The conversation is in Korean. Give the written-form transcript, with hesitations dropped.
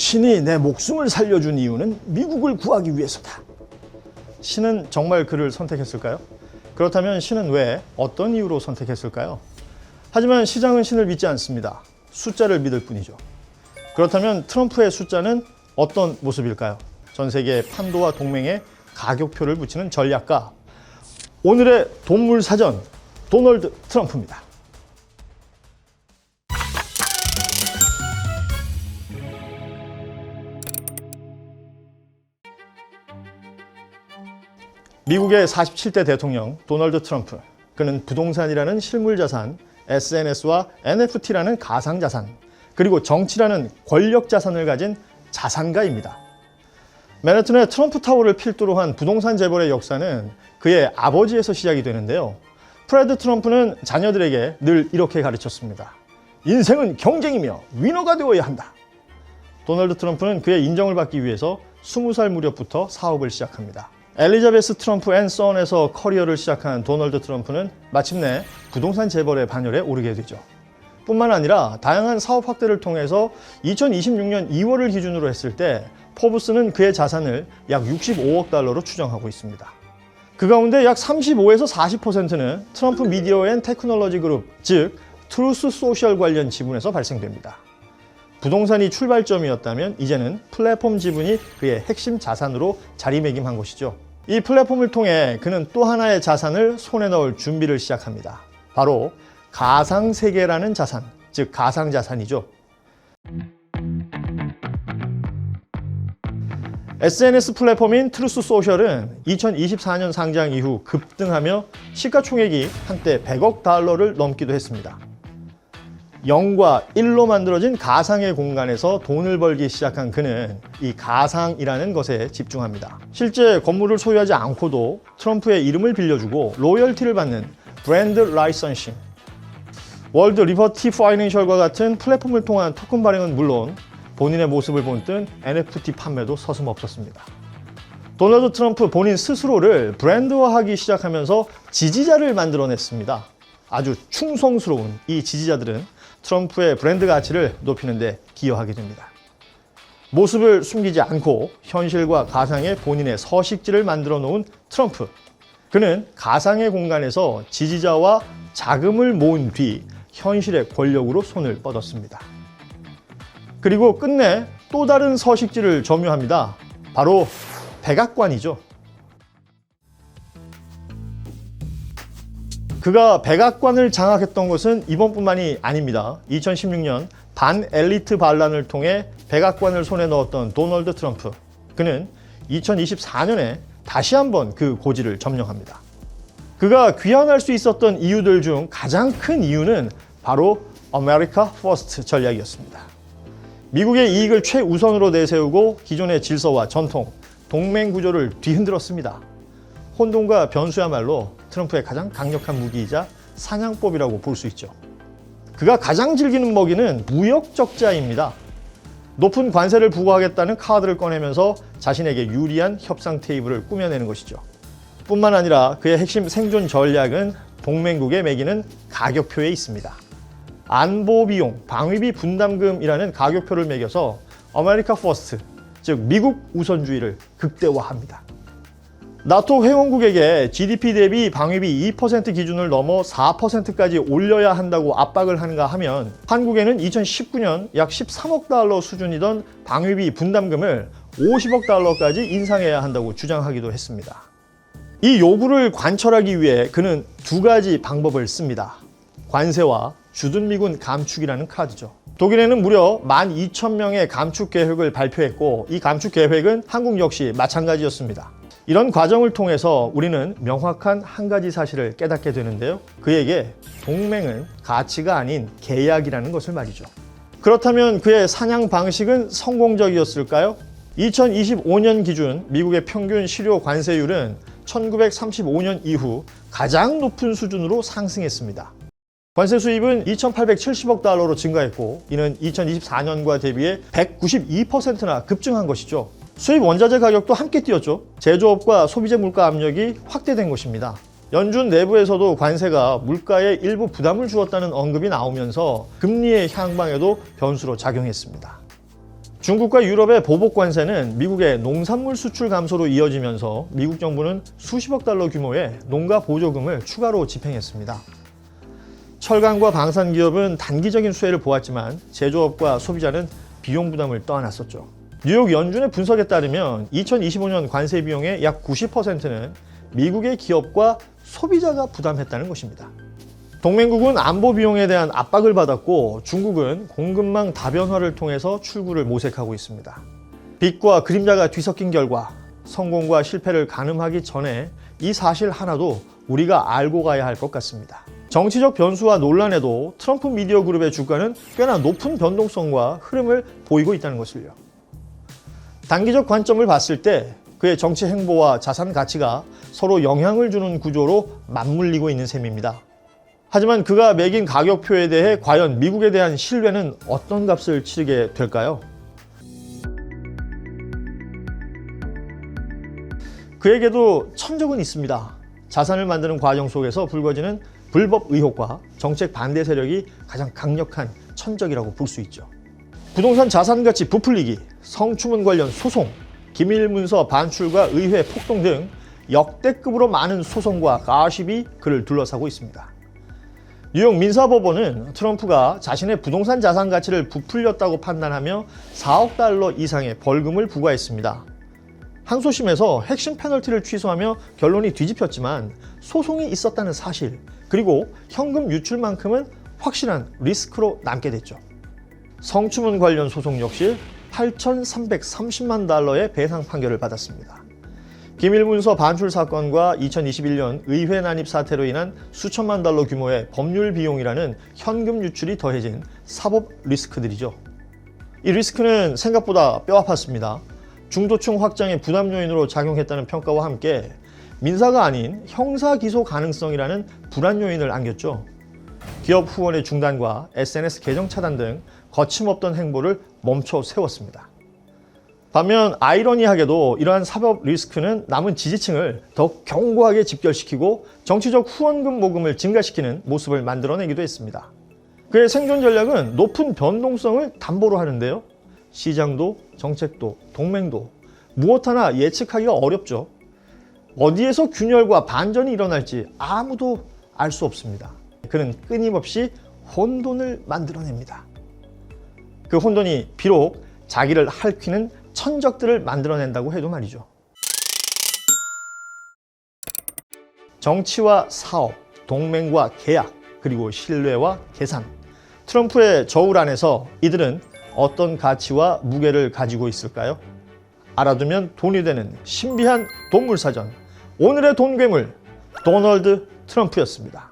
신이 내 목숨을 살려준 이유는 미국을 구하기 위해서다. 신은 정말 그를 선택했을까요? 그렇다면 신은 왜 어떤 이유로 선택했을까요? 하지만 시장은 신을 믿지 않습니다. 숫자를 믿을 뿐이죠. 그렇다면 트럼프의 숫자는 어떤 모습일까요? 전 세계 판도와 동맹에 가격표를 붙이는 전략가, 오늘의 돈물사전 도널드 트럼프입니다. 미국의 47대 대통령 도널드 트럼프. 그는 부동산이라는 실물자산, SNS와 NFT라는 가상자산, 그리고 정치라는 권력자산을 가진 자산가입니다. 맨해튼의 트럼프 타워를 필두로 한 부동산 재벌의 역사는 그의 아버지에서 시작이 되는데요. 프레드 트럼프는 자녀들에게 늘 이렇게 가르쳤습니다. 인생은 경쟁이며 위너가 되어야 한다. 도널드 트럼프는 그의 인정을 받기 위해서 20살 무렵부터 사업을 시작합니다. 엘리자베스 트럼프 앤 선에서 커리어를 시작한 도널드 트럼프는 마침내 부동산 재벌의 반열에 오르게 되죠. 뿐만 아니라 다양한 사업 확대를 통해서 2026년 2월을 기준으로 했을 때 포브스는 그의 자산을 약 65억 달러로 추정하고 있습니다. 그 가운데 약 35에서 40%는 트럼프 미디어 앤 테크놀로지 그룹, 즉 트루스 소셜 관련 지분에서 발생됩니다. 부동산이 출발점이었다면 이제는 플랫폼 지분이 그의 핵심 자산으로 자리매김한 것이죠. 이 플랫폼을 통해 그는 또 하나의 자산을 손에 넣을 준비를 시작합니다. 바로 가상세계라는 자산, 즉 가상자산이죠. SNS 플랫폼인 트루스 소셜은 2024년 상장 이후 급등하며 시가총액이 한때 100억 달러를 넘기도 했습니다. 0과 1로 만들어진 가상의 공간에서 돈을 벌기 시작한 그는 이 가상이라는 것에 집중합니다. 실제 건물을 소유하지 않고도 트럼프의 이름을 빌려주고 로열티를 받는 브랜드 라이선싱, 월드 리버티 파이낸셜과 같은 플랫폼을 통한 토큰 발행은 물론 본인의 모습을 본뜬 NFT 판매도 서슴없었습니다. 도널드 트럼프 본인 스스로를 브랜드화하기 시작하면서 지지자를 만들어냈습니다. 아주 충성스러운 이 지지자들은 트럼프의 브랜드 가치를 높이는 데 기여하게 됩니다. 모습을 숨기지 않고 현실과 가상의 본인의 서식지를 만들어 놓은 트럼프. 그는 가상의 공간에서 지지자와 자금을 모은 뒤 현실의 권력으로 손을 뻗었습니다. 그리고 끝내 또 다른 서식지를 점유합니다. 바로 백악관이죠. 그가 백악관을 장악했던 것은 이번뿐만이 아닙니다. 2016년 반엘리트 반란을 통해 백악관을 손에 넣었던 도널드 트럼프. 그는 2024년에 다시 한번 그 고지를 점령합니다. 그가 귀환할 수 있었던 이유들 중 가장 큰 이유는 바로 아메리카 퍼스트 전략이었습니다. 미국의 이익을 최우선으로 내세우고 기존의 질서와 전통, 동맹 구조를 뒤흔들었습니다. 혼돈과 변수야말로 트럼프의 가장 강력한 무기이자 사냥법이라고 볼 수 있죠. 그가 가장 즐기는 먹이는 무역 적자입니다. 높은 관세를 부과하겠다는 카드를 꺼내면서 자신에게 유리한 협상 테이블을 꾸며내는 것이죠. 뿐만 아니라 그의 핵심 생존 전략은 동맹국에 매기는 가격표에 있습니다. 안보비용, 방위비 분담금이라는 가격표를 매겨서 아메리카 퍼스트, 즉 미국 우선주의를 극대화합니다. 나토 회원국에게 GDP 대비 방위비 2% 기준을 넘어 4%까지 올려야 한다고 압박을 하는가 하면 한국에는 2019년 약 13억 달러 수준이던 방위비 분담금을 50억 달러까지 인상해야 한다고 주장하기도 했습니다. 이 요구를 관철하기 위해 그는 두 가지 방법을 씁니다. 관세와 주둔미군 감축이라는 카드죠. 독일에는 무려 12,000명의 감축 계획을 발표했고 이 감축 계획은 한국 역시 마찬가지였습니다. 이런 과정을 통해서 우리는 명확한 한 가지 사실을 깨닫게 되는데요. 그에게 동맹은 가치가 아닌 계약이라는 것을 말이죠. 그렇다면 그의 사냥 방식은 성공적이었을까요? 2025년 기준 미국의 평균 실효 관세율은 1935년 이후 가장 높은 수준으로 상승했습니다. 관세 수입은 2,870억 달러로 증가했고 이는 2024년과 대비해 192%나 급증한 것이죠. 수입 원자재 가격도 함께 뛰었죠. 제조업과 소비재 물가 압력이 확대된 것입니다. 연준 내부에서도 관세가 물가에 일부 부담을 주었다는 언급이 나오면서 금리의 향방에도 변수로 작용했습니다. 중국과 유럽의 보복 관세는 미국의 농산물 수출 감소로 이어지면서 미국 정부는 수십억 달러 규모의 농가 보조금을 추가로 집행했습니다. 철강과 방산 기업은 단기적인 수혜를 보았지만 제조업과 소비자는 비용 부담을 떠안았었죠. 뉴욕 연준의 분석에 따르면 2025년 관세 비용의 약 90%는 미국의 기업과 소비자가 부담했다는 것입니다. 동맹국은 안보 비용에 대한 압박을 받았고 중국은 공급망 다변화를 통해서 출구를 모색하고 있습니다. 빛과 그림자가 뒤섞인 결과 성공과 실패를 가늠하기 전에 이 사실 하나도 우리가 알고 가야 할 것 같습니다. 정치적 변수와 논란에도 트럼프 미디어 그룹의 주가는 꽤나 높은 변동성과 흐름을 보이고 있다는 것을요. 단기적 관점을 봤을 때 그의 정치 행보와 자산 가치가 서로 영향을 주는 구조로 맞물리고 있는 셈입니다. 하지만 그가 매긴 가격표에 대해 과연 미국에 대한 신뢰는 어떤 값을 치르게 될까요? 그에게도 천적은 있습니다. 자산을 만드는 과정 속에서 불거지는 불법 의혹과 정책 반대 세력이 가장 강력한 천적이라고 볼 수 있죠. 부동산 자산 가치 부풀리기, 성추문 관련 소송, 기밀 문서 반출과 의회 폭동 등 역대급으로 많은 소송과 가십이 그를 둘러싸고 있습니다. 뉴욕 민사법원은 트럼프가 자신의 부동산 자산 가치를 부풀렸다고 판단하며 4억 달러 이상의 벌금을 부과했습니다. 항소심에서 핵심 페널티를 취소하며 결론이 뒤집혔지만 소송이 있었다는 사실, 그리고 현금 유출만큼은 확실한 리스크로 남게 됐죠. 성추문 관련 소송 역시 8,330만 달러의 배상 판결을 받았습니다. 기밀문서 반출 사건과 2021년 의회 난입 사태로 인한 수천만 달러 규모의 법률 비용이라는 현금 유출이 더해진 사법 리스크들이죠. 이 리스크는 생각보다 뼈아팠습니다. 중도층 확장의 부담 요인으로 작용했다는 평가와 함께 민사가 아닌 형사 기소 가능성이라는 불안 요인을 안겼죠. 기업 후원의 중단과 SNS 계정 차단 등 거침없던 행보를 멈춰 세웠습니다. 반면 아이러니하게도 이러한 사법 리스크는 남은 지지층을 더욱 견고하게 집결시키고 정치적 후원금 모금을 증가시키는 모습을 만들어내기도 했습니다. 그의 생존 전략은 높은 변동성을 담보로 하는데요. 시장도 정책도 동맹도 무엇 하나 예측하기가 어렵죠. 어디에서 균열과 반전이 일어날지 아무도 알 수 없습니다. 그는 끊임없이 혼돈을 만들어냅니다. 그 혼돈이 비록 자기를 핥히는 천적들을 만들어낸다고 해도 말이죠. 정치와 사업, 동맹과 계약, 그리고 신뢰와 계산. 트럼프의 저울 안에서 이들은 어떤 가치와 무게를 가지고 있을까요? 알아두면 돈이 되는 신비한 동물사전. 오늘의 돈 괴물, 도널드 트럼프였습니다.